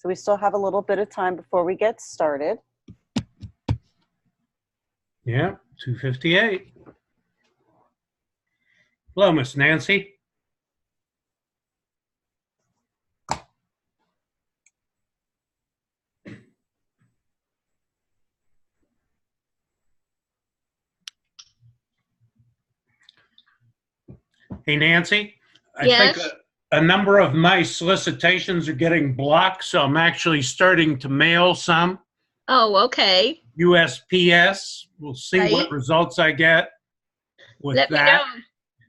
So we still have a little bit of time before we get started. Yeah, 2:58. Hello, Miss Nancy. Hey, Nancy. Yes. I think a number of my solicitations are getting blocked, so I'm actually starting to mail some. Oh, okay. USPS. We'll see what Right. results I get with Let me that. know.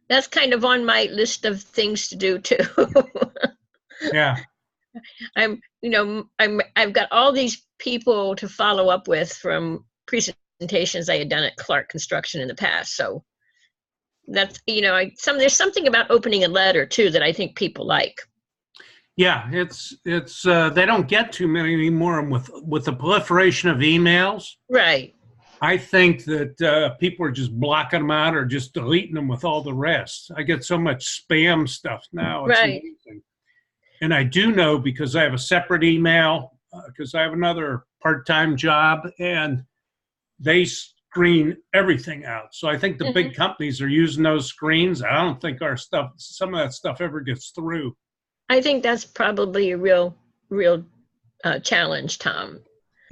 That's kind of on my list of things to do too. Yeah. I've got all these people to follow up with from presentations I had done at Clark Construction in the past. So that's, there's something about opening a letter too that I think people like. Yeah, it's they don't get too many anymore with the proliferation of emails. Right. I think that people are just blocking them out or just deleting them with all the rest. I get so much spam stuff now. It's Right. amazing. And I do know because I have a separate email, because I have another part-time job, and they screen everything out. So I think the big companies are using those screens. I don't think our stuff, some of that stuff ever gets through. I think that's probably a real challenge, Tom.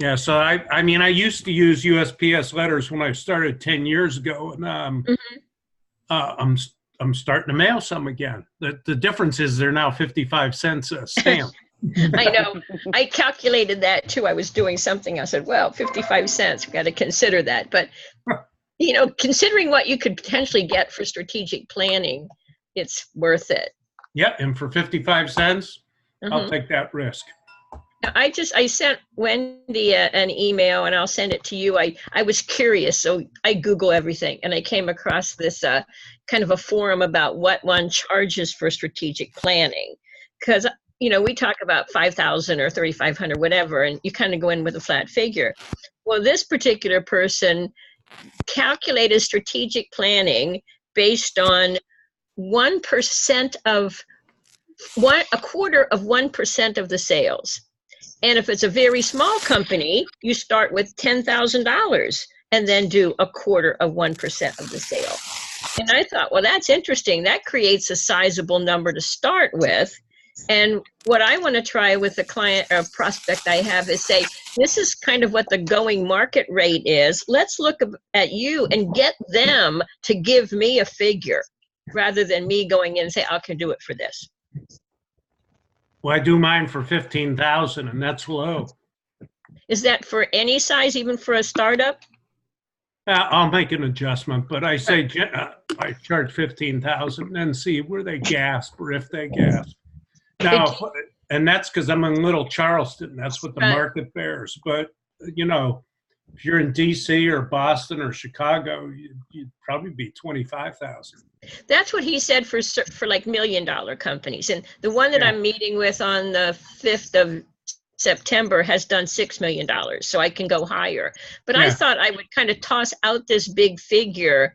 Yeah, so I mean, I used to use USPS letters when I started 10 years ago, and I'm starting to mail some again. The difference is they're now 55 cents a stamp. I know. I calculated that too. I was doing something. I said, well, 55 cents, we've got to consider that. But, considering what you could potentially get for strategic planning, it's worth it. Yeah, and for 55 cents, I'll take that risk. I sent Wendy an email, and I'll send it to you. I was curious, so I Google everything, and I came across this kind of a forum about what one charges for strategic planning. Because, we talk about 5,000 or 3,500, whatever, and you kind of go in with a flat figure. Well, this particular person calculated strategic planning based on 1% of a quarter of 1% of the sales. And if it's a very small company, you start with $10,000 and then do a quarter of 1% of the sale. And I thought, well, that's interesting. That creates a sizable number to start with. And what I want to try with the client or prospect I have is say, this is kind of what the going market rate is. Let's look at you and get them to give me a figure rather than me going in and say, I can do it for this. Well, I do mine for 15,000, and that's low. Is that for any size, even for a startup? I'll make an adjustment, but I say I charge 15,000 and see where they gasp or if they gasp. Now, and that's because I'm in Little Charleston. That's what the market bears. But if you're in D.C. or Boston or Chicago, you'd probably be 25,000. That's what he said for like $1 million companies. And the one that I'm meeting with on the 5th of September has done $6 million. So I can go higher. But I thought I would kind of toss out this big figure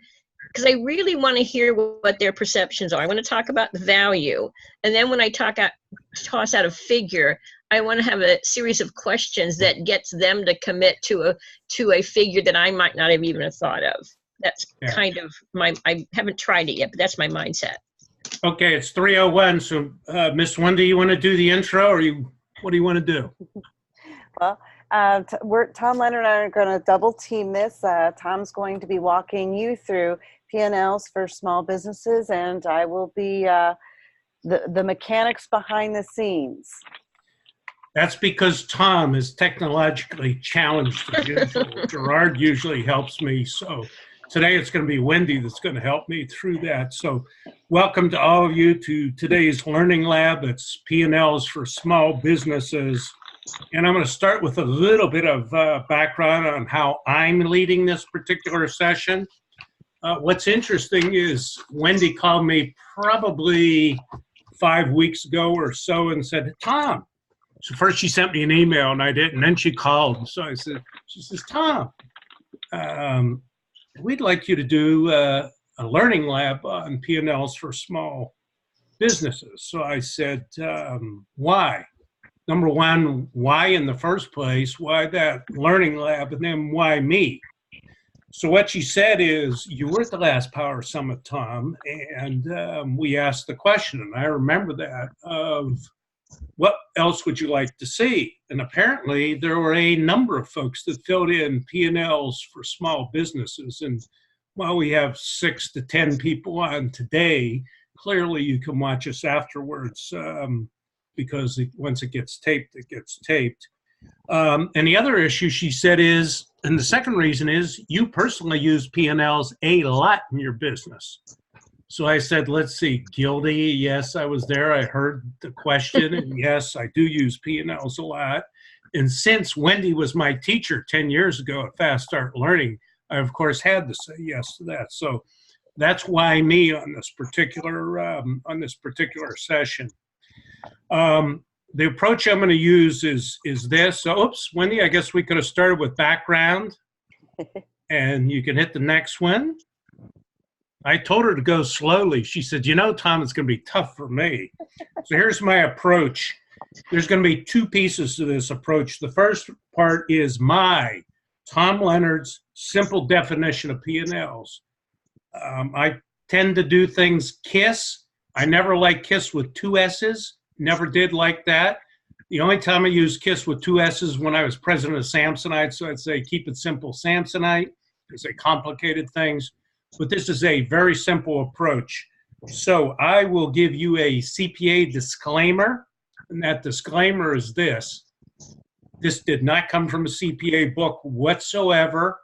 because I really want to hear what their perceptions are. I want to talk about the value. And then when I toss out a figure, I want to have a series of questions that gets them to commit to a figure that I might not have even thought of. That's kind of I haven't tried it yet, but that's my mindset. Okay, it's 3:01. So, Miss Wendy, you want to do the intro, or what do you want to do? Well, Tom Leonard and I are going to double team this. Tom's going to be walking you through P&Ls for small businesses, and I will be the mechanics behind the scenes. That's because Tom is technologically challenged as usual. Gerard usually helps me, so today it's going to be Wendy that's going to help me through that. So welcome to all of you to today's Learning Lab. It's P&Ls for small businesses. And I'm going to start with a little bit of background on how I'm leading this particular session. What's interesting is Wendy called me probably 5 weeks ago or so and said, Tom. So first she sent me an email and I didn't, and then she called. So she says, Tom, we'd like you to do a learning lab on P&Ls for small businesses. So I said, why? number one, why in the first place? Why that learning lab? And then why me? So what she said is, you were at the last Power Summit, Tom, and we asked the question, and I remember that, of what else would you like to see? And apparently there were a number of folks that filled in P&Ls for small businesses. And while we have 6 to 10 people on today, clearly you can watch us afterwards because once it gets taped, it gets taped. And the other issue she said is, and the second reason is, you personally use P&Ls a lot in your business. So I said, let's see, guilty. Yes, I was there. I heard the question. And yes, I do use P&Ls a lot. And since Wendy was my teacher 10 years ago at Fast Start Learning, I, of course, had to say yes to that. So that's why me on this particular session. The approach I'm going to use is this. So, oops, Wendy, I guess we could have started with background. And you can hit the next one. I told her to go slowly. She said, you know, Tom, it's going to be tough for me. So here's my approach. There's going to be 2 pieces to this approach. The first part is my, Tom Leonard's, simple definition of P&Ls. I tend to do things KISS. I never like KISS with 2 S's. Never did like that. The only time I used KISS with 2 S's when I was president of Samsonite. So I'd say keep it simple, Samsonite. Because they complicated things. But this is a very simple approach. So I will give you a CPA disclaimer, and that disclaimer is this. This did not come from a CPA book whatsoever.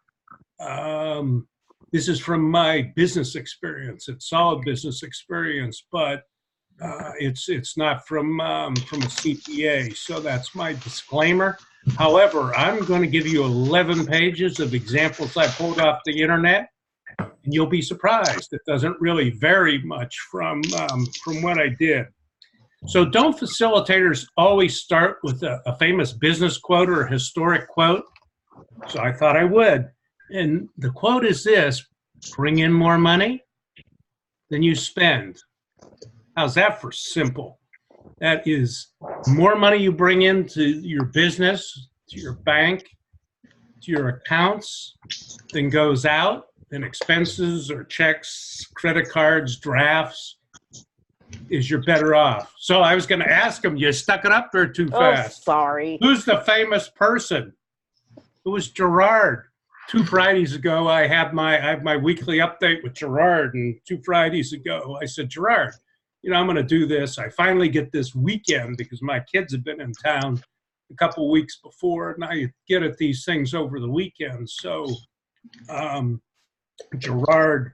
This is from my business experience. It's solid business experience, but it's not from a CPA. So that's my disclaimer. However, I'm going to give you 11 pages of examples I pulled off the internet. And you'll be surprised. It doesn't really vary much from what I did. So don't facilitators always start with a famous business quote or a historic quote? So I thought I would. And the quote is this: bring in more money than you spend. How's that for simple? That is, more money you bring into your business, to your bank, to your accounts than goes out, and expenses or checks, credit cards, drafts, is you're better off. So I was going to ask him, you stuck it up there too fast. Oh, sorry. Who's the famous person? It was Gerard. 2 Fridays ago, I have my weekly update with Gerard, and 2 Fridays ago, I said, Gerard, you know, I'm going to do this. I finally get this weekend because my kids have been in town a couple weeks before, and I get at these things over the weekend. So, Gerard,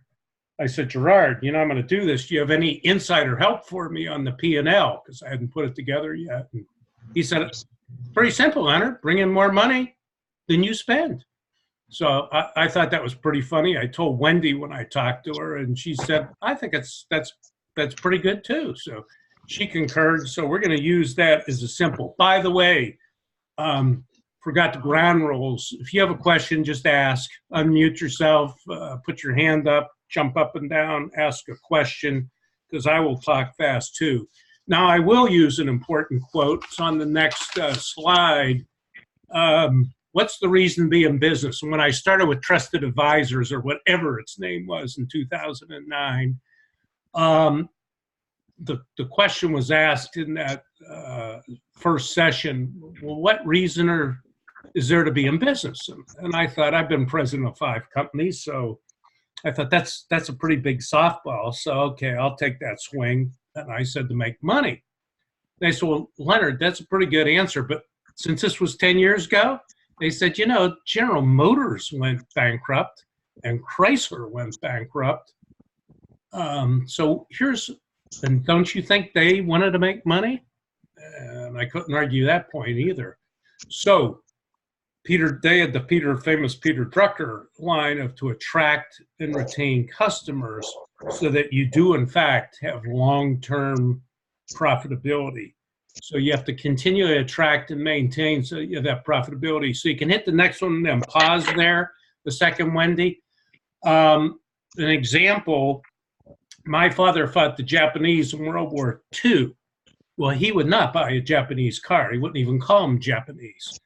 I said, Gerard, you know, I'm going to do this. Do you have any insider help for me on the P&L? Because I hadn't put it together yet. And he said, it's pretty simple, Leonard. Bring in more money than you spend. So I thought that was pretty funny. I told Wendy when I talked to her, and she said, I think that's pretty good too. So she concurred. So we're going to use that as a simple. By the way, forgot the ground rules. If you have a question, just ask. Unmute yourself, put your hand up, jump up and down, ask a question, because I will talk fast too. Now, I will use an important quote. It's on the next slide. What's the reason to be in business? And when I started with Trusted Advisors, or whatever its name was in 2009, the question was asked in that first session, well, what reason is there to be in business? And I thought, I've been president of 5 companies, so I thought that's a pretty big softball. So, okay, I'll take that swing. And I said, to make money. They said, well, Leonard, that's a pretty good answer. But since this was 10 years ago, they said, you know, General Motors went bankrupt and Chrysler went bankrupt. So and don't you think they wanted to make money? And I couldn't argue that point either. So they had the famous Peter Drucker line of to attract and retain customers so that you do, in fact, have long-term profitability. So you have to continue to attract and maintain so you have that profitability. So you can hit the next one and then pause there, the second, Wendy. An example, my father fought the Japanese in World War II. Well, he would not buy a Japanese car. He wouldn't even call them Japanese.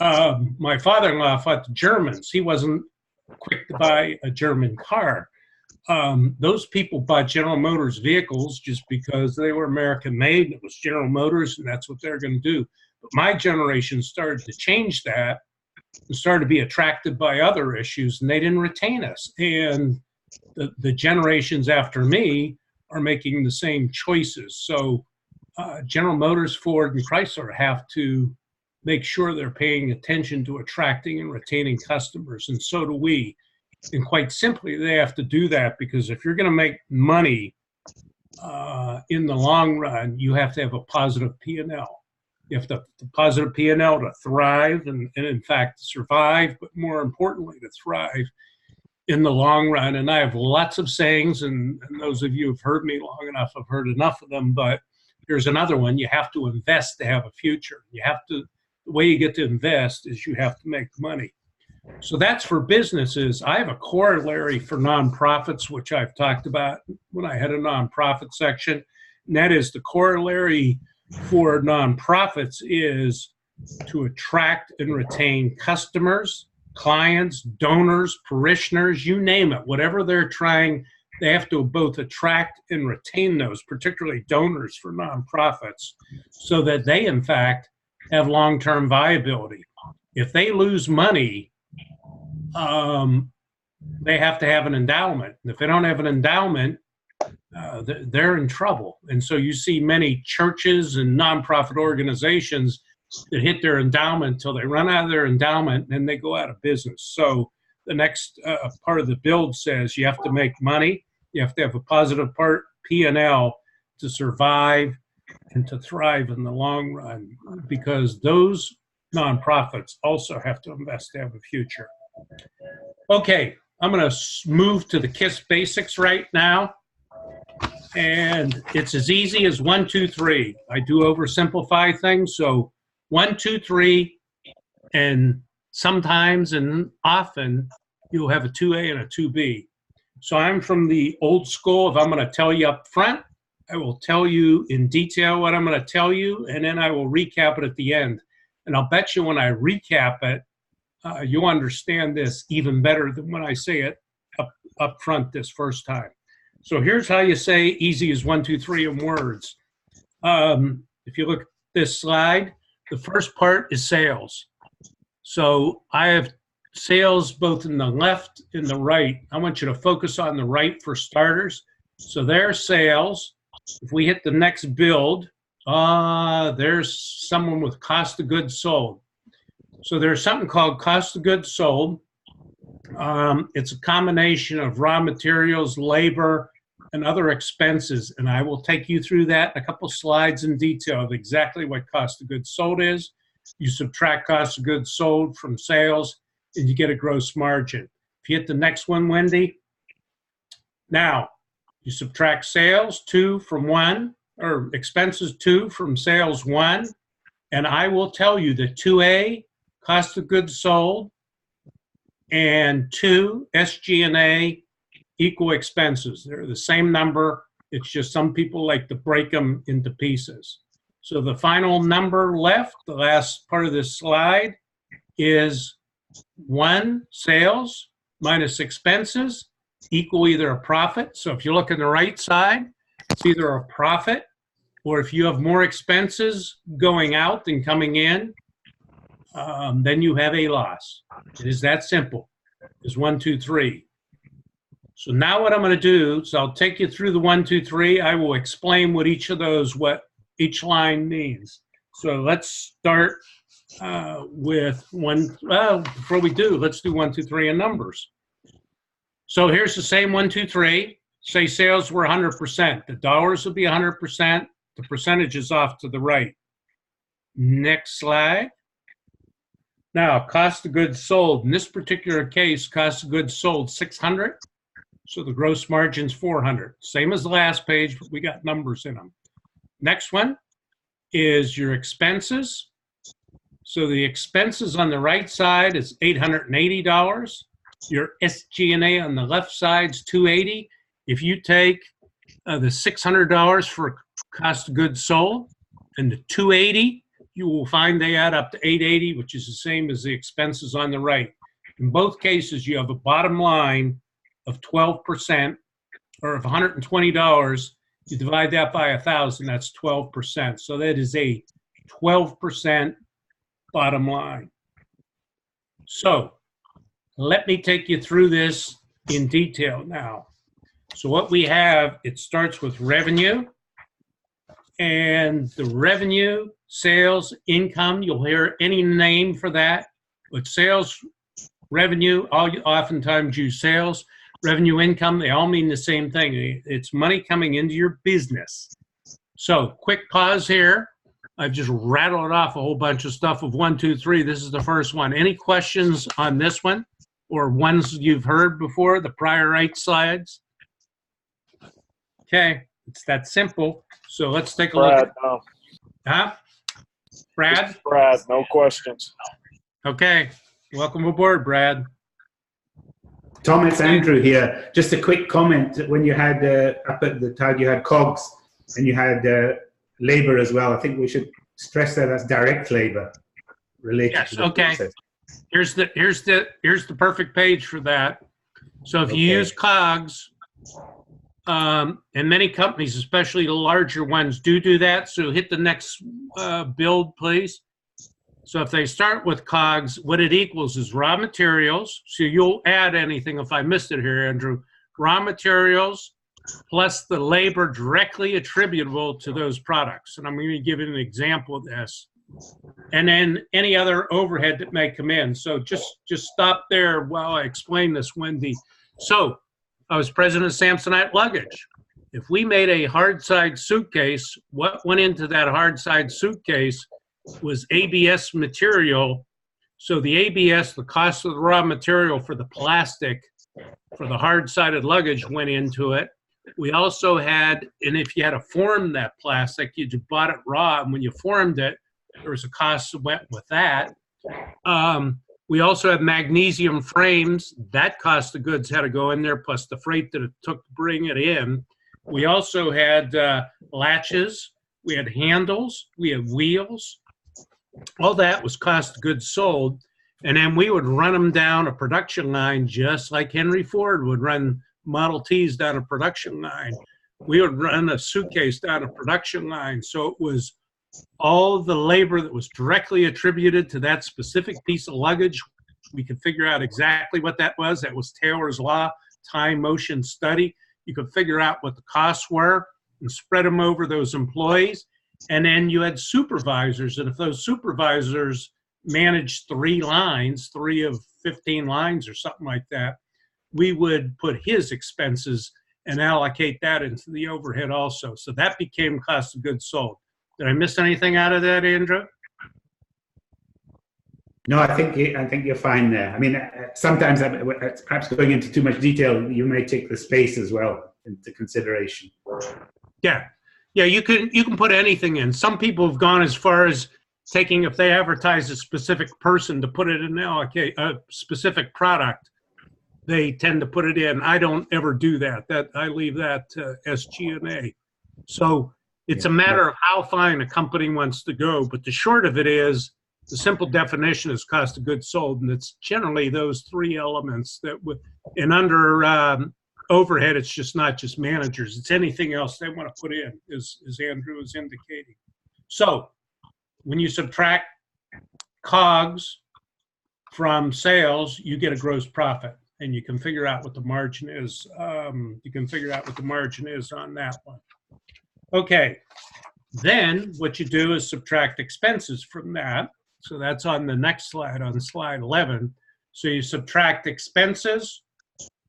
My father-in-law fought the Germans. He wasn't quick to buy a German car. Those people bought General Motors vehicles just because they were American made. And it was General Motors, and that's what they're going to do. But my generation started to change that and started to be attracted by other issues, and they didn't retain us. And the generations after me are making the same choices. So General Motors, Ford, and Chrysler have to make sure they're paying attention to attracting and retaining customers, and so do we. And quite simply, they have to do that because if you're going to make money in the long run, you have to have a positive P&L. You have to positive P&L to thrive and in fact survive, but more importantly to thrive in the long run. And I have lots of sayings, and those of you who've heard me long enough have heard enough of them, but here's another one. You have to invest to have a future. The way you get to invest is you have to make money. So that's for businesses. I have a corollary for nonprofits, which I've talked about when I had a nonprofit section. And that is the corollary for nonprofits is to attract and retain customers, clients, donors, parishioners, you name it, whatever they're trying, they have to both attract and retain those, particularly donors for nonprofits, so that they, in fact, have long-term viability. If they lose money, they have to have an endowment. If they don't have an endowment, they're in trouble. And so you see many churches and nonprofit organizations that hit their endowment until they run out of their endowment, and then they go out of business. So the next part of the build says you have to make money, you have to have a positive part P&L to survive and to thrive in the long run, because those nonprofits also have to invest to have a future. Okay, I'm going to move to the KISS basics right now. And it's as easy as 1, 2, 3. I do oversimplify things. So 1, 2, 3, and sometimes and often you'll have a 2A and a 2B. So I'm from the old school. If I'm going to tell you up front, I will tell you in detail what I'm going to tell you, and then I will recap it at the end. And I'll bet you when I recap it, you'll understand this even better than when I say it up front this first time. So here's how you say easy as 1, 2, 3 in words. If you look at this slide, the first part is sales. So I have sales both in the left and the right. I want you to focus on the right for starters. So there's sales. If we hit the next build, there's someone with cost of goods sold. So there's something called cost of goods sold. It's a combination of raw materials, labor, and other expenses. And I will take you through that in a couple slides in detail of exactly what cost of goods sold is. You subtract cost of goods sold from sales, and you get a gross margin. If you hit the next one, Wendy. Now, you subtract sales, 2 from 1, or expenses, 2 from sales, 1. And I will tell you that 2A, cost of goods sold, and 2, SG&A, equal expenses. They're the same number. It's just some people like to break them into pieces. So the final number left, the last part of this slide, is 1, sales minus expenses equal either a profit. So if you look on the right side, it's either a profit, or if you have more expenses going out than coming in, then you have a loss. It is that simple. It's 1, 2, 3. So now what I'm going to do is I'll take you through the 1, 2, 3. I will explain what each of those, what each line means. So let's start with one. Well, before we do, let's do 1, 2, 3 in numbers. So here's the same 1, 2, 3. Say sales were 100%. The dollars will be 100%. The percentage is off to the right. Next slide. Now, cost of goods sold. In this particular case, cost of goods sold 600. So the gross margin's 400. Same as the last page, but we got numbers in them. Next one is your expenses. So the expenses on the right side is $880. Your SG&A on the left side is $280. If you take the $600 for cost of goods sold And the 280, you will find they add up to 880, which is the same as the expenses on the right. In both cases, you have a bottom line of 12%, or if $120, you divide that by 1,000, that's 12%. So that is a 12% bottom line. So let me take you through this in detail now. So what we have, it starts with revenue, and the revenue, sales, income, you'll hear any name for that, but sales, revenue, oftentimes use sales, revenue, income, they all mean the same thing. It's money coming into your business. So quick pause here. I've just rattled off a whole bunch of stuff of 1, 2, 3. This is the first one. Any questions on this one or ones you've heard before, the prior 8 slides? Okay, it's that simple. So let's take a look. Brad, no. Huh? Brad? Brad, no questions. Okay, welcome aboard, Brad. Tom, it's Andrew here. Just a quick comment. When you had up at the tag, you had COGS and you had labor as well. I think we should stress that as direct labor related to the process. Here's the perfect page for that. So if you use COGS, and many companies, especially the larger ones, do that. So hit the next build, please. So if they start with COGS, what it equals is raw materials. So you'll add anything if I missed it here, Andrew. Raw materials plus the labor directly attributable to those products. And I'm going to give you an example of this. And then any other overhead that may come in. So just stop there while I explain this, Wendy. So I was president of Samsonite Luggage. If we made a hard side suitcase, what went into that hard side suitcase was ABS material. So the ABS, the cost of the raw material for the plastic, for the hard-sided luggage went into it. We also had, and if you had to form that plastic, you just bought it raw, and when you formed it, there was a cost that went with that. We also had magnesium frames. That cost of goods had to go in there, plus the freight that it took to bring it in. We also had latches. We had handles. We had wheels. All that was cost of goods sold. And then we would run them down a production line just like Henry Ford would run Model Ts down a production line. We would run a suitcase down a production line. So it was all the labor that was directly attributed to that specific piece of luggage. We could figure out exactly what that was. That was Taylor's Law, time, motion, study. You could figure out what the costs were and spread them over those employees. And then you had supervisors, and if those supervisors managed 3 lines, 3 of 15 lines or something like that, we would put his expenses and allocate that into the overhead also. So that became cost of goods sold. Did I miss anything out of that, Andrew? No, I think you're fine there. I mean, sometimes perhaps going into too much detail, you may take the space as well into consideration. Yeah. Yeah, you can put anything in. Some people have gone as far as taking, if they advertise a specific person, to put it in a specific product, they tend to put it in. I don't ever do that. I leave that to SG&A. So it's a matter of how fine a company wants to go. But the short of it is, the simple definition is cost of goods sold, and it's generally those 3 elements that and under overhead, it's just not just managers, it's anything else they want to put in, as Andrew is indicating. So when you subtract COGS from sales, you get a gross profit, and you can figure out what the margin is. You can figure out what the margin is on that one. Okay, then what you do is subtract expenses from that. So that's on the next slide, on slide 11. So you subtract expenses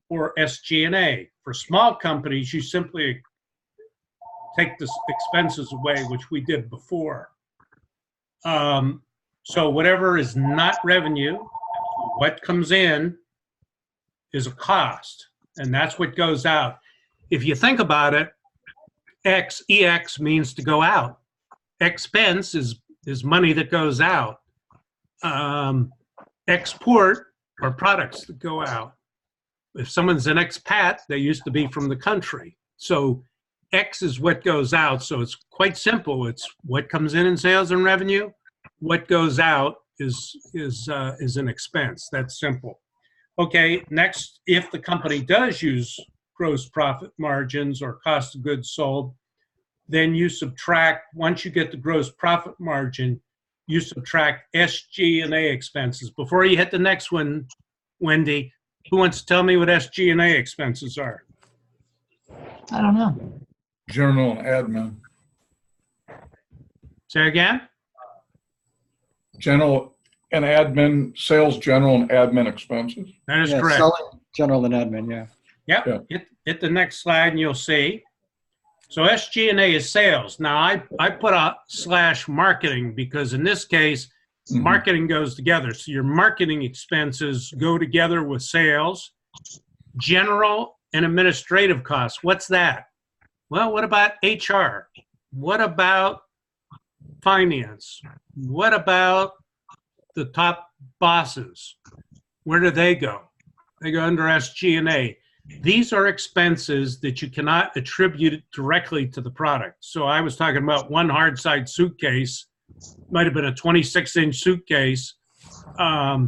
or SG&A. For small companies, you simply take the expenses away, which we did before. So whatever is not revenue, what comes in is a cost, and that's what goes out. If you think about it, EX means to go out. Expense is money that goes out. Export are products that go out. If someone's an expat, they used to be from the country. So X is what goes out. So it's quite simple. It's what comes in sales and revenue. What goes out is an expense. That's simple. Okay, next, if the company does use gross profit margins or cost of goods sold, then you subtract, once you get the gross profit margin, you subtract SG&A expenses. Before you hit the next one, Wendy, who wants to tell me what SG&A expenses are? I don't know. General and admin. Say again? General and admin, sales, general and admin expenses. That is Yeah, correct. selling, general and admin, yeah. Yep. Hit the next slide and you'll see. So SG&A is sales. Now I put a / marketing because in this case, marketing goes together. So your marketing expenses go together with sales. General and administrative costs. What's that? Well, what about HR? What about finance? What about the top bosses? Where do they go? They go under SG&A. These are expenses that you cannot attribute directly to the product. So I was talking about one hard side suitcase, might have been a 26-inch suitcase. How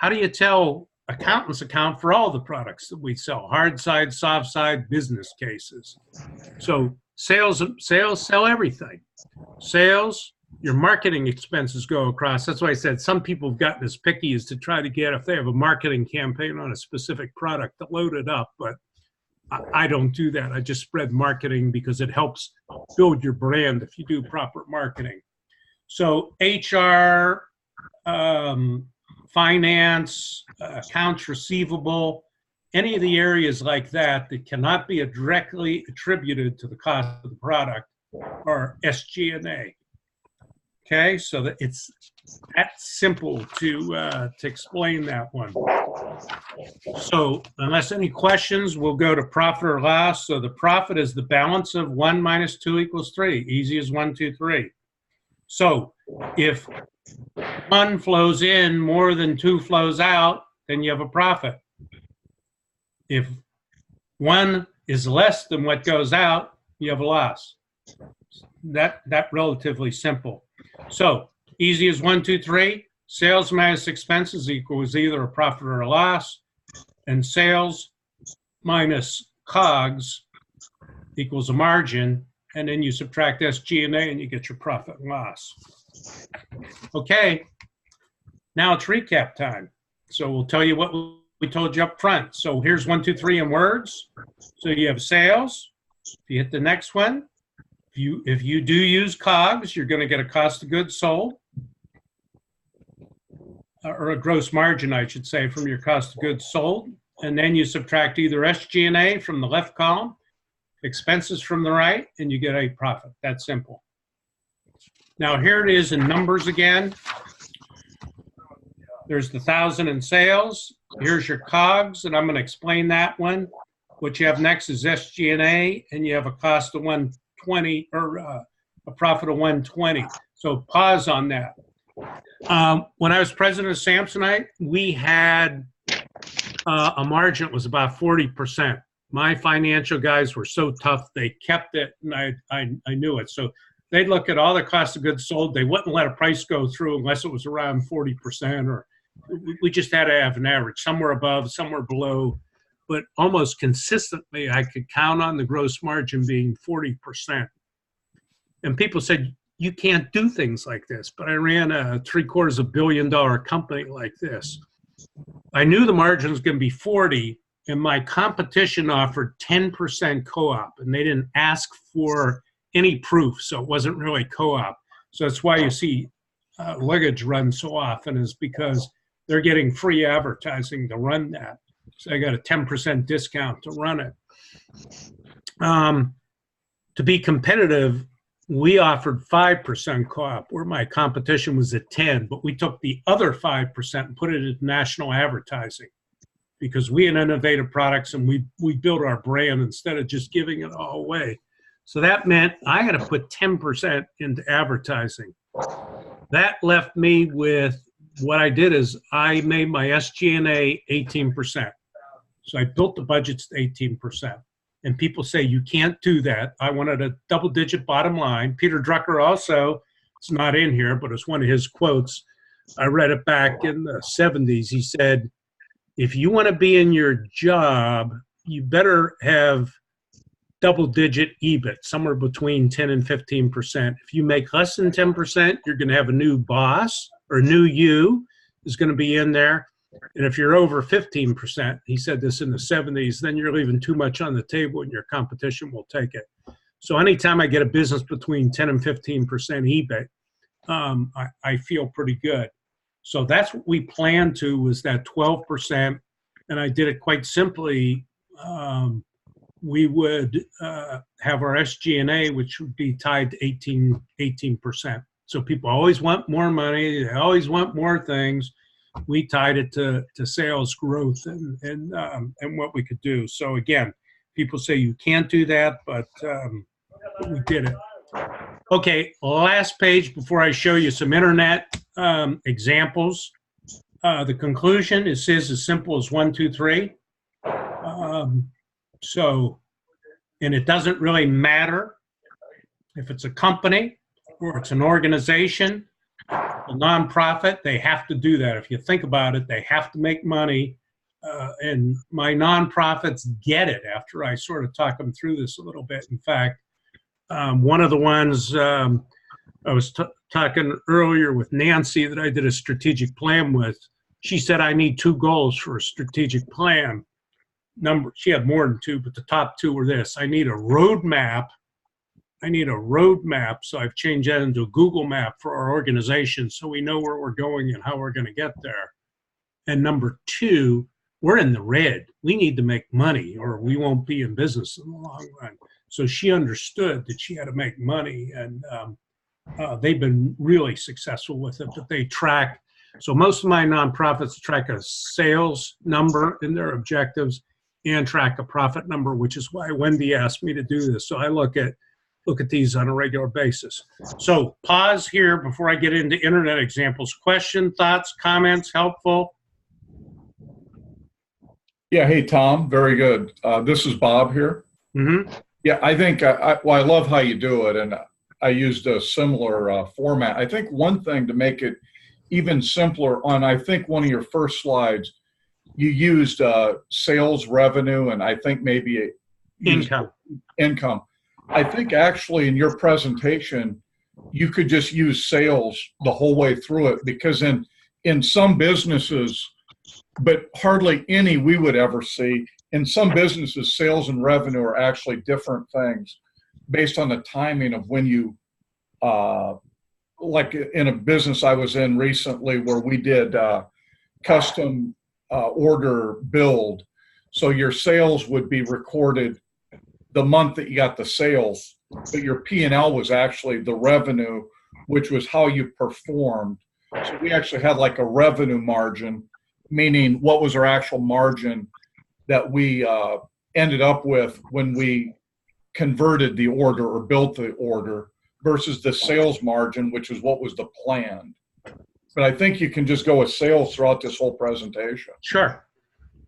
do you tell accountants account for all the products that we sell? Hard side, soft side, business cases. So sales sell everything. Sales, your marketing expenses go across. That's why I said some people have gotten as picky as to try to get, if they have a marketing campaign on a specific product, to load it up. But I don't do that. I just spread marketing because it helps build your brand if you do proper marketing. So HR, finance, accounts receivable, any of the areas like that that cannot be directly attributed to the cost of the product are SG&A. Okay, so that it's that simple to explain that one. So unless any questions, we'll go to profit or loss. So the profit is the balance of 1 minus 2 equals 3. Easy as 1, 2, 3. So if 1 flows in more than 2 flows out, then you have a profit. If 1 is less than what goes out, you have a loss. That relatively simple. So easy as 1, 2, 3. Sales minus expenses equals either a profit or a loss, and sales minus COGS equals a margin, and then you subtract SG&A and you get your profit and loss. Okay, now it's recap time. So we'll tell you what we told you up front. So here's 1, 2, 3 in words. So you have sales. If you hit the next one, if you do use COGS, you're going to get a cost of goods sold, or a gross margin, I should say, from your cost of goods sold. And then you subtract either SG&A from the left column, expenses from the right, and you get a profit. That's simple. Now here it is in numbers again. There's the 1,000 in sales. Here's your COGS, and I'm going to explain that one. What you have next is SG&A, and you have a cost of 120 or a profit of 120. So pause on that. When I was president of Samsonite, we had a margin that was about 40%. My financial guys were so tough, they kept it, and I knew it. So they'd look at all the cost of goods sold. They wouldn't let a price go through unless it was around 40%, or we just had to have an average, somewhere above, somewhere below. But almost consistently, I could count on the gross margin being 40%. And people said, you can't do things like this. But I ran a $750 million company like this. I knew the margin was going to be 40, and my competition offered 10% co-op, and they didn't ask for any proof, so it wasn't really co-op. So that's why you see luggage run so often, is because they're getting free advertising to run that. So I got a 10% discount to run it. To be competitive, we offered 5% co-op, where my competition was at 10, but we took the other 5% and put it into national advertising because we had innovative products and we built our brand instead of just giving it all away. So that meant I had to put 10% into advertising. That left me with, what I did is I made my SG&A 18%. So I built the budgets to 18%. And people say, you can't do that. I wanted a double-digit bottom line. Peter Drucker also, it's not in here, but it's one of his quotes. I read it back in the 70s. He said, if you want to be in your job, you better have double-digit EBIT, somewhere between 10 and 15%. If you make less than 10%, you're going to have a new boss, or a new you is going to be in there. And if you're over 15%, he said this in the 70s, then you're leaving too much on the table and your competition will take it. So anytime I get a business between 10 and 15% EBIT, I feel pretty good. So that's what we planned to, was that 12%. And I did it quite simply. We would have our SG&A, which would be tied to 18%. So people always want more money. They always want more things. We tied it to sales growth and what we could do. So again, people say you can't do that, but we did it. Okay, last page before I show you some internet examples. The conclusion is as simple as 1, 2, 3. And it doesn't really matter if it's a company or it's an organization, a nonprofit, they have to do that. If you think about it, they have to make money. And my nonprofits get it after I sort of talk them through this a little bit. In fact, one of the ones I was talking earlier with Nancy that I did a strategic plan with, she said, I need 2 goals for a strategic plan. She had more than 2, but the top 2 were this. I need a roadmap. So I've changed that into a Google map for our organization so we know where we're going and how we're going to get there. And number 2, we're in the red. We need to make money or we won't be in business in the long run. So she understood that she had to make money, and they've been really successful with it, but they track. So most of my nonprofits track a sales number in their objectives and track a profit number, which is why Wendy asked me to do this. So I look at these on a regular basis. So pause here before I get into internet examples. Question, thoughts, comments, helpful? Yeah, hey, Tom, very good. This is Bob here. Mm-hmm. Yeah, I think, I love how you do it, and I used a similar format. I think one thing to make it even simpler, on I think one of your first slides, you used sales revenue, and I think maybe income. I think actually in your presentation, you could just use sales the whole way through it, because in some businesses, but hardly any we would ever see, in some businesses, sales and revenue are actually different things based on the timing of when you, like in a business I was in recently where we did custom order build. So your sales would be recorded the month that you got the sales, but your P&L was actually the revenue, which was how you performed. So we actually had like a revenue margin, meaning what was our actual margin that we ended up with when we converted the order or built the order, versus the sales margin, which is what was the plan. But I think you can just go with sales throughout this whole presentation. Sure.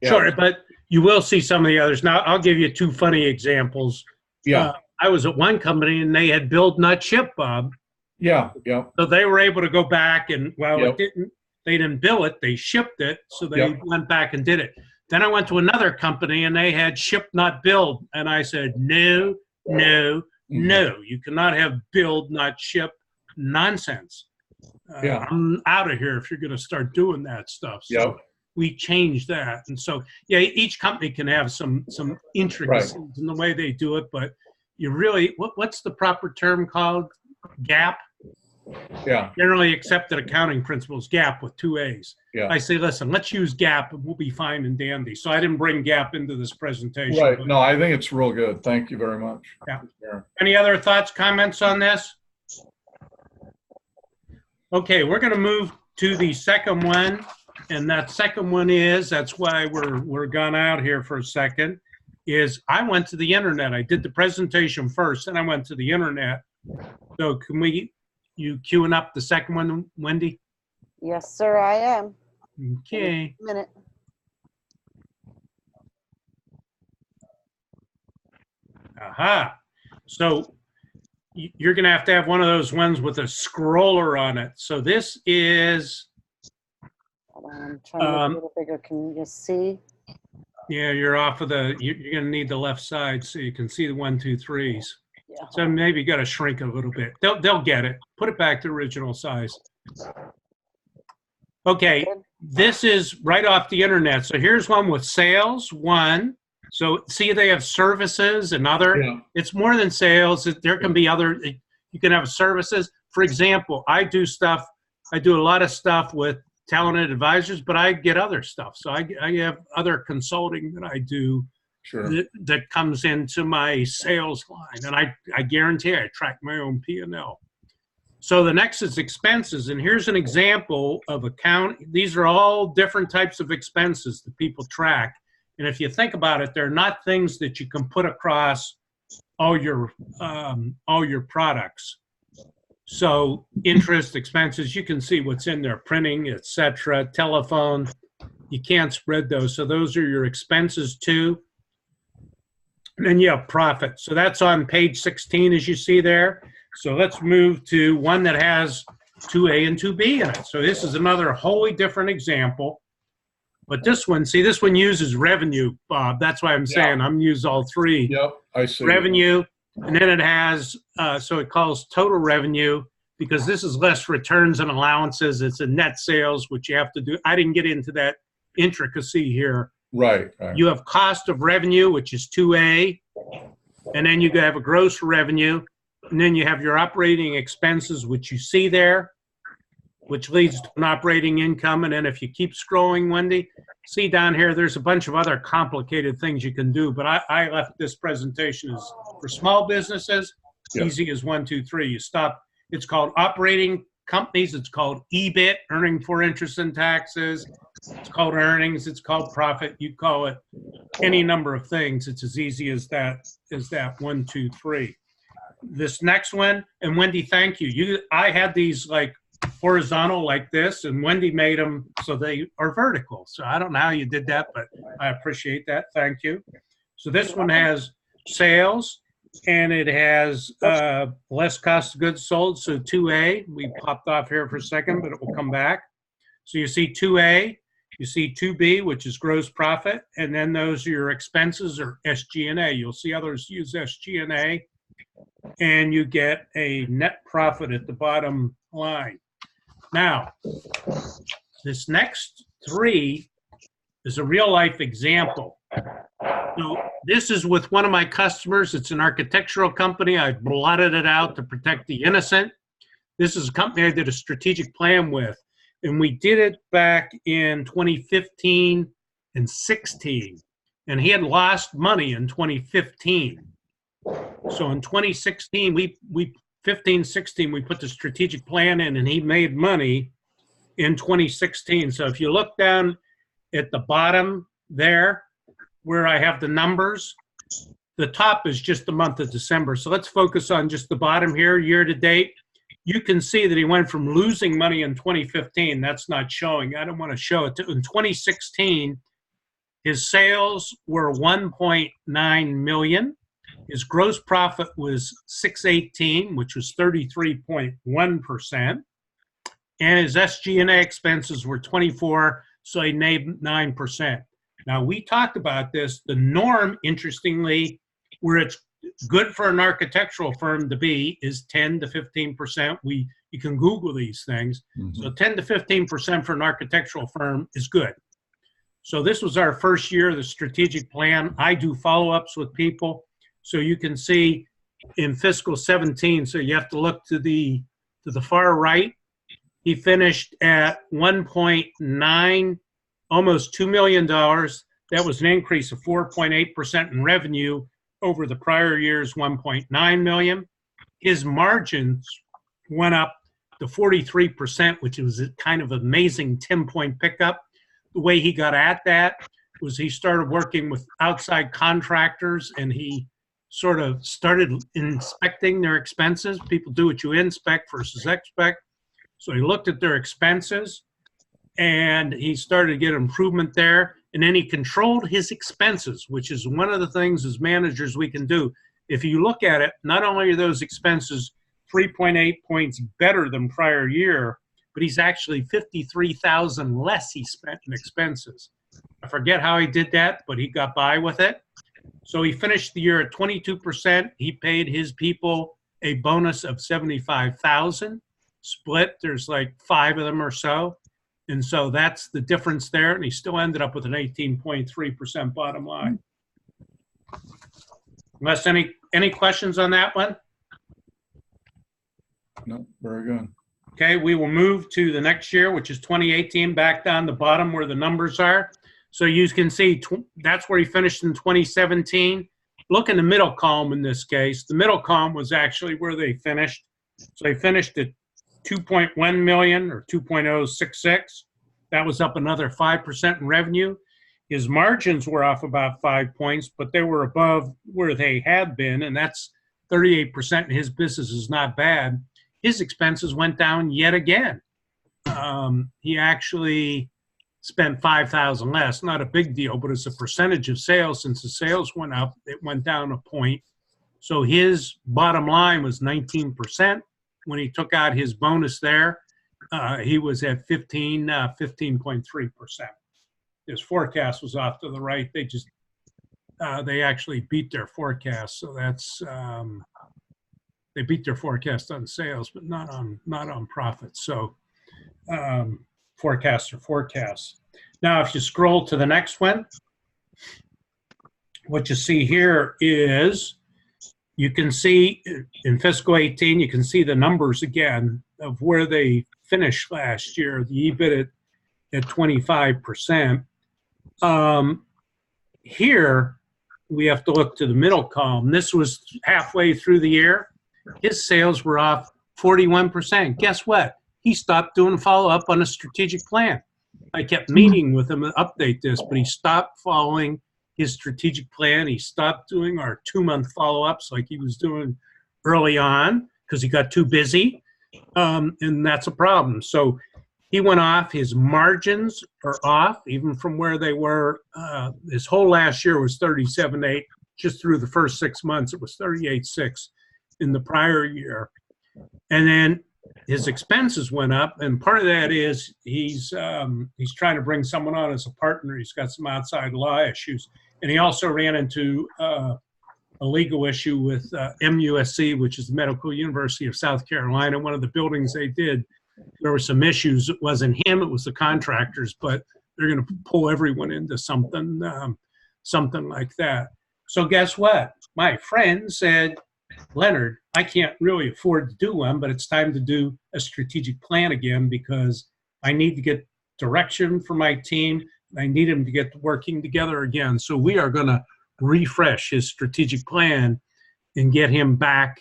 Yeah. Sure, but you will see some of the others. Now, I'll give you 2 funny examples. Yeah. I was at one company and they had build, not ship, Bob. Yeah. So they were able to go back and, well, Yep. they didn't bill it, they shipped it, so they went back and did it. Then I went to another company and they had ship, not build. And I said, no, you cannot have build, not ship nonsense. I'm out of here if you're going to start doing that stuff. So we changed that. And so, yeah, each company can have some intricacies in the way they do it, but you really, what's the proper term called? GAAP? Yeah. Generally accepted accounting principles, GAAP with 2 A's. Yeah. I say, listen, let's use GAAP and we'll be fine and dandy. So I didn't bring GAAP into this presentation. Right. No, I think it's real good. Thank you very much. Yeah. Any other thoughts, comments on this? Okay, we're going to move to the second one. And that second one is, that's why we're gone out here for a second, is I went to the internet. I did the presentation first, and I went to the internet. So can you queuing up the second one, Wendy? Yes, sir, I am. Okay. A minute. Aha. So you're going to have one of those ones with a scroller on it. So this is. Hold on, I'm trying to make it a little bigger. Can you see? Yeah, you're off of the. You're going to need the left side so you can see the 1, 2, 3s. Yeah. So maybe you got to shrink it a little bit. They'll get it. Put it back to original size. Okay, this is right off the internet. So here's one with sales, one. So see, they have services and other. Yeah. It's more than sales. There can be other. You can have services. For example, I do a lot of stuff with talented advisors, but I get other stuff. So I have other consulting that I do. Sure. That comes into my sales line, and I guarantee I track my own P&L. So the next is expenses, and here's an example of account. These are all different types of expenses that people track, and if you think about it, they're not things that you can put across all your products. So interest, expenses, you can see what's in there, printing, etc., telephone. You can't spread those, so those are your expenses too. And then you have profit. So that's on page 16, as you see there. So let's move to one that has 2A and 2B in it. So this is another wholly different example. But this one, see, this one uses revenue, Bob. That's why I'm saying I'm use all three. Yep, I see. Revenue, and then it has, so it calls total revenue, because this is less returns and allowances. It's a net sales, which you have to do. I didn't get into that intricacy here. Right. You have cost of revenue, which is 2A, and then you have a gross revenue, and then you have your operating expenses, which you see there, which leads to an operating income. And then if you keep scrolling, Wendy, see down here, there's a bunch of other complicated things you can do, but I left this presentation as for small businesses, easy as 1, 2, 3. You stop. It's called operating companies. It's called EBIT, earning before interest and taxes. It's called earnings. It's called profit. You call it any number of things. It's as easy as that. 1, 2, 3. This next one, and Wendy, thank you. I had these like horizontal like this, and Wendy made them so they are vertical. So I don't know how you did that, but I appreciate that. Thank you. So this one has sales, and it has less cost of goods sold. So 2A, we popped off here for a second, but it will come back. So you see 2A, you see 2B, which is gross profit, and then those are your expenses or SG&A. You'll see others use SG&A, and you get a net profit at the bottom line. Now, this next 3 is a real life example. So this is with one of my customers. It's an architectural company. I blotted it out to protect the innocent. This is a company I did a strategic plan with, and we did it back in 2015 and 16, and he had lost money in 2015. So in 2016, 15, 16, we put the strategic plan in, and he made money in 2016. So if you look down at the bottom there, where I have the numbers, the top is just the month of December. So let's focus on just the bottom here, year to date. You can see that he went from losing money in 2015. That's not showing. I don't want to show it. In 2016, his sales were 1.9 million. His gross profit was 618, which was 33.1%. And his SG&A expenses were 24, so he made 9%. Now, we talked about this. The norm, interestingly, where it's good for an architectural firm to be is 10 to 15%. You can Google these things. Mm-hmm. So 10 to 15% for an architectural firm is good. So this was our first year of the strategic plan. I do follow-ups with people. So you can see in fiscal 17, so you have to look to the far right, he finished at 1.9, almost $2 million. That was an increase of 4.8% in revenue over the prior year's 1.9 million. His margins went up to 43%, which was a kind of amazing 10-point pickup. The way he got at that was he started working with outside contractors, and he sort of started inspecting their expenses. People do what you inspect versus expect. So he looked at their expenses, and he started to get improvement there. And then he controlled his expenses, which is one of the things as managers we can do. if you look at it, not only are those expenses 3.8 points better than prior year, but he's actually 53,000 less he spent in expenses. I forget how he did that, but he got by with it. So he finished the year at 22%. He paid his people a bonus of 75,000 split. There's like 5 of them or so. And so that's the difference there. And he still ended up with an 18.3% bottom line. Unless any questions on that one? No, very good. Okay, we will move to the next year, which is 2018, back down the bottom where the numbers are. So you can see that's where he finished in 2017. Look in the middle column in this case. The middle column was actually where they finished. So they finished at 2.1 million or 2.066. That was up another 5% in revenue. His margins were off about 5 points, but they were above where they had been, and that's 38% in his business is not bad. His expenses went down yet again. He actually spent 5,000 less. Not a big deal, but as a percentage of sales, since the sales went up, it went down a point. So his bottom line was 19%. When he took out his bonus there, he was at 15.3%. His forecast was off to the right. They just, they actually beat their forecast. So that's, they beat their forecast on sales, but not on profits. So forecasts are forecasts. Now, if you scroll to the next one, what you see here is you can see in fiscal 18, you can see the numbers again of where they finished last year, the EBIT at 25%. Here, we have to look to the middle column. This was halfway through the year. His sales were off 41%. Guess what? He stopped doing follow-up on a strategic plan. I kept meeting with him to update this, but he stopped following his strategic plan. He stopped doing our 2-month follow-ups like he was doing early on because he got too busy, and that's a problem. So he went off. His margins are off, even from where they were. His whole last year was 37.8. Just through the first 6 months, it was 38.6 in the prior year. And then his expenses went up, and part of that is he's trying to bring someone on as a partner. He's got some outside law issues, and he also ran into a legal issue with MUSC, which is the Medical University of South Carolina. One of the buildings they did, there were some issues. It wasn't him; it was the contractors. But they're going to pull everyone into something like that. So guess what? My friend said, Leonard, I can't really afford to do one, but it's time to do a strategic plan again because I need to get direction for my team. I need them to get working together again. So we are going to refresh his strategic plan and get him back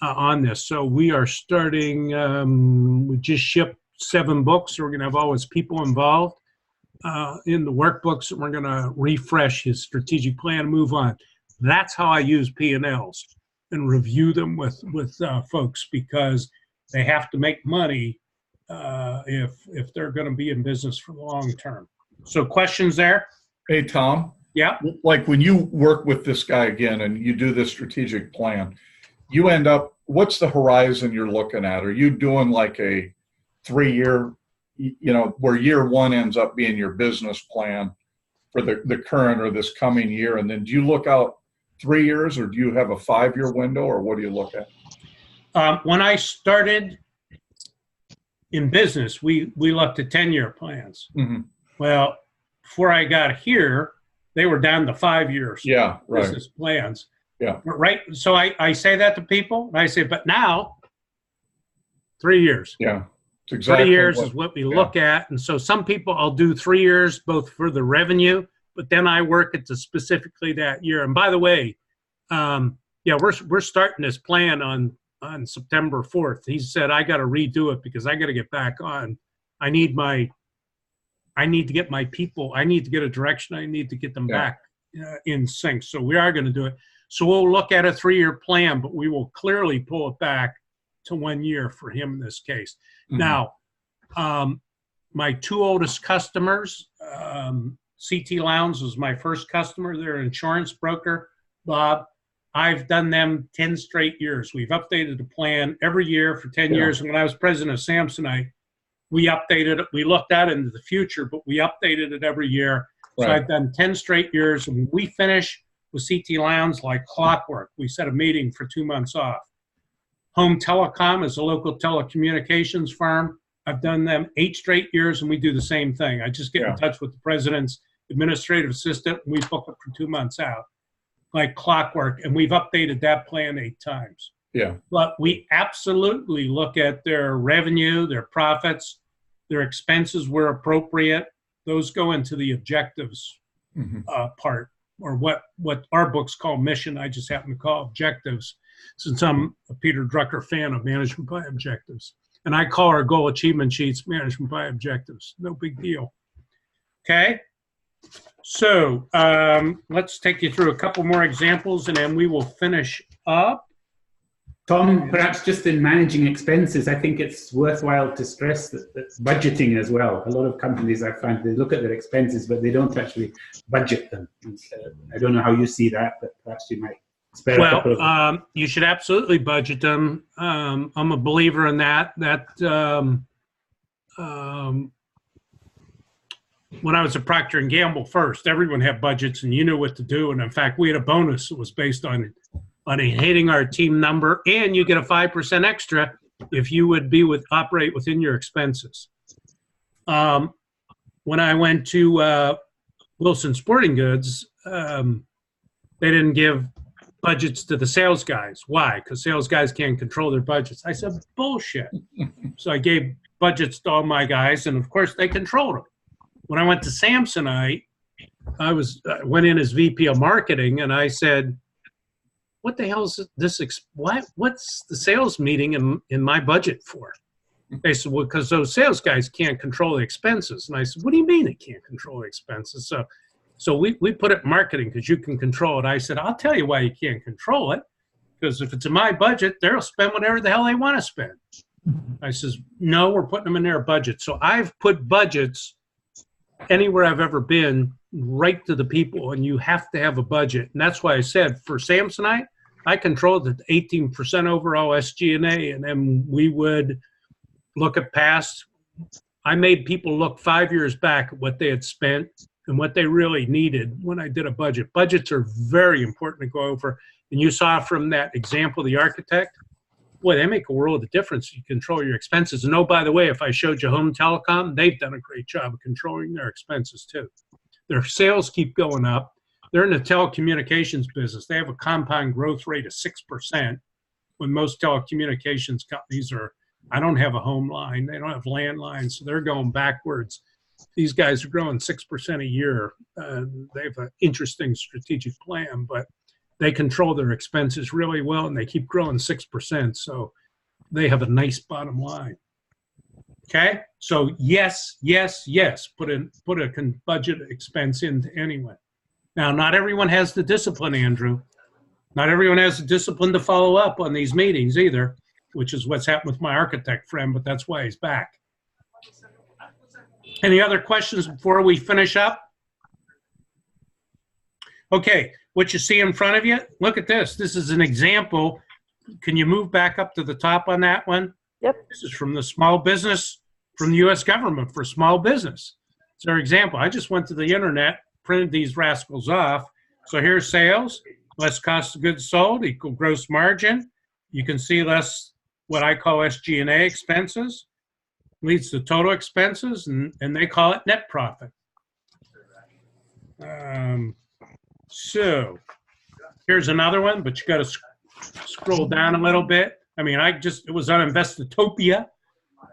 on this. So we are starting, we just shipped 7 books. So we're going to have all his people involved in the workbooks, and we're going to refresh his strategic plan and move on. That's how I use P&Ls. And review them with folks because they have to make money if they're going to be in business for the long term. So questions there? Hey, Tom. Yeah. Like when you work with this guy again and you do this strategic plan, you end up, what's the horizon you're looking at? Are you doing like a 3-year, where year 1 ends up being your business plan for the current or this coming year? And then do you look out 3 years, or do you have a 5-year window, or what do you look at? When I started in business, we looked at 10-year plans. Mm-hmm. Well, before I got here, they were down to 5 years. Yeah, right. Business plans. Yeah. Right. So I say that to people, and I say, but now, 3 years. Yeah. It's exactly 3 years is what we look at. And so some people, I'll do 3 years, both for the revenue, but then I work it to specifically that year. And by the way, we're starting this plan on September 4th. He said, I got to redo it because I got to get back on. I need to get my people. I need to get a direction. I need to get them back in sync. So we are going to do it. So we'll look at a 3-year plan, but we will clearly pull it back to 1 year for him in this case. Mm-hmm. Now, my 2 oldest customers, CT Lowndes was my first customer. They're an insurance broker, Bob. I've done them 10 straight years. We've updated the plan every year for 10 years. And when I was president of Samsonite, we updated it. We looked out into the future, but we updated it every year. So Right. I've done 10 straight years. And when we finish with CT Lowndes like clockwork, we set a meeting for 2 months off. Home Telecom is a local telecommunications firm. I've done them 8 straight years, and we do the same thing. I just get in touch with the president's administrative assistant, and we book it for 2 months out, like clockwork. And we've updated that plan 8 times. Yeah. But we absolutely look at their revenue, their profits, their expenses where appropriate. Those go into the objectives part, or what our books call mission. I just happen to call objectives, since I'm a Peter Drucker fan of management by objectives. And I call our goal achievement sheets management by objectives. No big deal. Okay? So let's take you through a couple more examples, and then we will finish up. Tom, perhaps just in managing expenses, I think it's worthwhile to stress that budgeting as well. A lot of companies I find, they look at their expenses, but they don't actually budget them. I don't know how you see that, but perhaps you might spare a couple of... You should absolutely budget them. I'm a believer in that. When I was at Procter & Gamble first, everyone had budgets and you knew what to do. And in fact, we had a bonus that was based on hitting our team number, and you get a 5% extra if you would operate within your expenses. When I went to Wilson Sporting Goods, they didn't give budgets to the sales guys. Why? Because sales guys can't control their budgets. I said, bullshit. So I gave budgets to all my guys, and of course they controlled them. When I went to Samsonite, I went in as VP of marketing, and I said, what the hell is this? What's the sales meeting in my budget for? They said, well, because those sales guys can't control the expenses. And I said, what do you mean they can't control the expenses? So we put it in marketing because you can control it. I said, I'll tell you why you can't control it. Because if it's in my budget, they'll spend whatever the hell they want to spend. I says, no, we're putting them in their budget. So I've put budgets anywhere I've ever been right to the people, and you have to have a budget. And that's why I said for Samsonite, I controlled the 18% overall SG&A, and then we would look at past. I made people look 5 years back at what they had spent and what they really needed when I did a budget. Budgets are very important to go over. And you saw from that example, the architect, boy, they make a world of difference. You control your expenses. And oh, by the way, if I showed you Home Telecom, they've done a great job of controlling their expenses too. Their sales keep going up. They're in the telecommunications business. They have a compound growth rate of 6%, when most telecommunications companies I don't have a home line. They don't have landlines, so they're going backwards. These guys are growing 6% a year. They have an interesting strategic plan, but they control their expenses really well, and they keep growing 6%, so they have a nice bottom line. Okay, so yes, put a budget expense into anyone. Now, not everyone has the discipline, Andrew. Not everyone has the discipline to follow up on these meetings either, which is what's happened with my architect friend, but that's why he's back. Any other questions before we finish up? Okay, what you see in front of you, look at this. This is an example. Can you move back up to the top on that one? Yep. This is from the small business, from the U.S. government for small business. It's our example. I just went to the internet, printed these rascals off. So here's sales, less cost of goods sold equal gross margin. You can see less what I call SG&A expenses, leads to total expenses, and they call it net profit. So here's another one, but you got to scroll down a little bit. I mean, it was on Investotopia.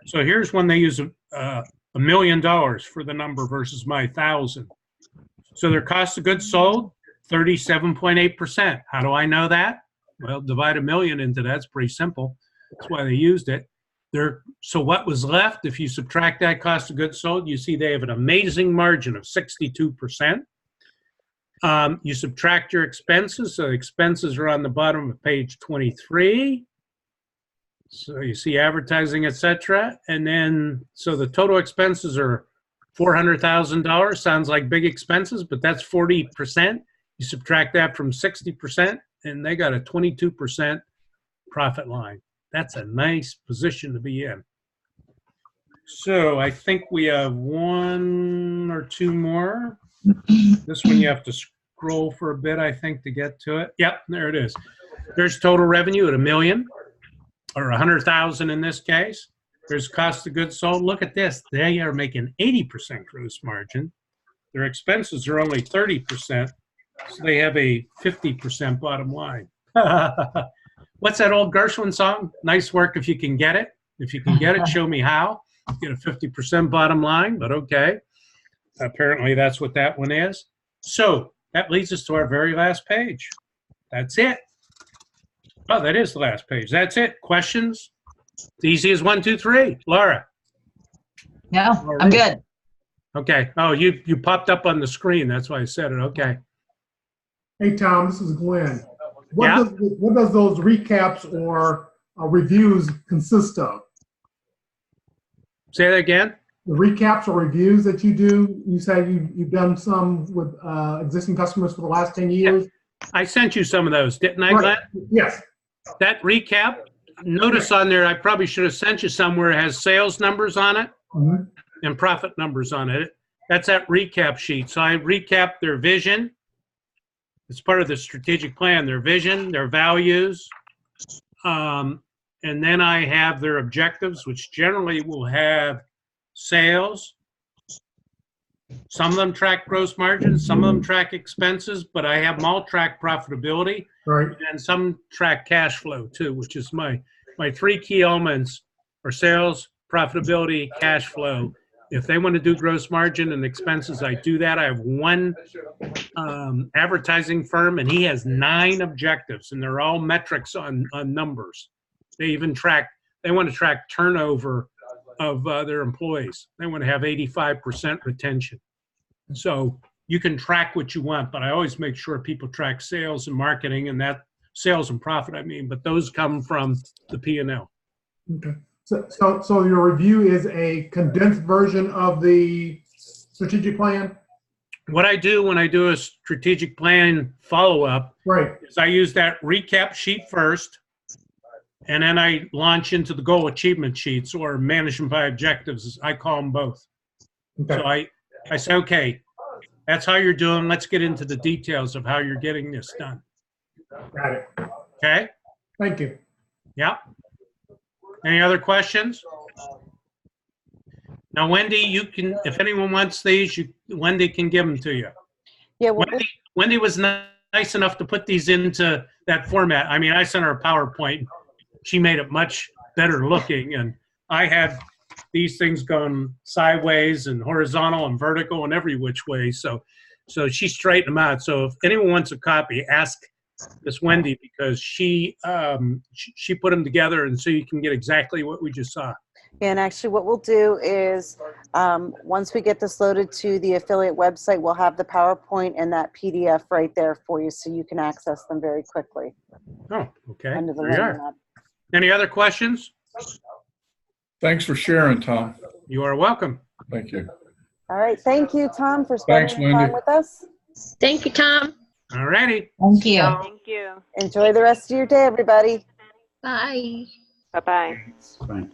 So here's when they use $1 million for the number versus my 1,000. So their cost of goods sold, 37.8%. How do I know that? Well, divide 1 million into that. It's pretty simple. That's why they used it. So what was left, if you subtract that cost of goods sold, you see they have an amazing margin of 62%. You subtract your expenses. So expenses are on the bottom of page 23. So you see advertising, etc. And then, so the total expenses are $400,000. Sounds like big expenses, but that's 40%. You subtract that from 60%, and they got a 22% profit line. That's a nice position to be in. So I think we have one or two more. This one you have to scroll for a bit, I think, to get to it. Yep, there it is. There's total revenue at $1 million, or 100,000 in this case. There's cost of goods sold. Look at this. They are making 80% gross margin. Their expenses are only 30%, so they have a 50% bottom line. What's that old Gershwin song? Nice work if you can get it. If you can get it, show me how. Get a 50% bottom line, but okay. Apparently that's what that one is. So that leads us to our very last page. That's it. Oh, that is the last page. That's it. Questions? It's easy as 1, 2, 3. Laura. No, I'm good. Okay. Oh, you popped up on the screen. That's why I said it. Okay. Hey, Tom, this is Glenn. Yeah? What does those recaps or reviews consist of? Say that again. The recaps or reviews that you do, you said you've done some with existing customers for the last 10 years? I sent you some of those, didn't I, Right. Glenn? Yes. That recap, notice on there, I probably should have sent you somewhere it has sales numbers on it Mhm. and profit numbers on it. That's that recap sheet. So I recap their vision. It's part of the strategic plan, their vision, their values. And then I have their objectives, which generally will have sales. Some of them track gross margins, some of them track expenses, but I have them all track profitability. Right. And some track cash flow too, which is my 3 key elements are sales, profitability, cash flow. If they want to do gross margin and expenses, I do that. I have one advertising firm, and he has 9 objectives, and they're all metrics on numbers. They even they want to track turnover of their employees. They want to have 85% retention. So you can track what you want, but I always make sure people track sales and marketing, and that sales and profit, I mean, but those come from the P&L. Okay. So your review is a condensed version of the strategic plan? What I do when I do a strategic plan follow-up Right. is I use that recap sheet first, and then I launch into the goal achievement sheets, or management by objectives. I call them both. Okay. So I say, okay, that's how you're doing. Let's get into the details of how you're getting this done. Got it. Okay? Thank you. Yeah. Any other questions? Now, Wendy, you can, if anyone wants these, Wendy can give them to you. Yeah, well, Wendy was nice enough to put these into that format. I mean, I sent her a PowerPoint. She made it much better looking, and I had these things going sideways and horizontal and vertical and every which way. So she straightened them out. So if anyone wants a copy, ask Miss Wendy, because she put them together, and so you can get exactly what we just saw. and actually what we'll do is once we get this loaded to the affiliate website, we'll have the PowerPoint and that PDF right there for you, so you can access them very quickly. Oh, okay. Under the There you Learning are. Lab. Any other questions? Thanks for sharing, Tom. You are welcome. Thank you. All right. Thank you, Tom, for spending Thanks, time Wendy. with us. Thank you, Tom. All righty. Thank you. Thank you. Enjoy the rest of your day, everybody. Bye. Bye-bye. Fine.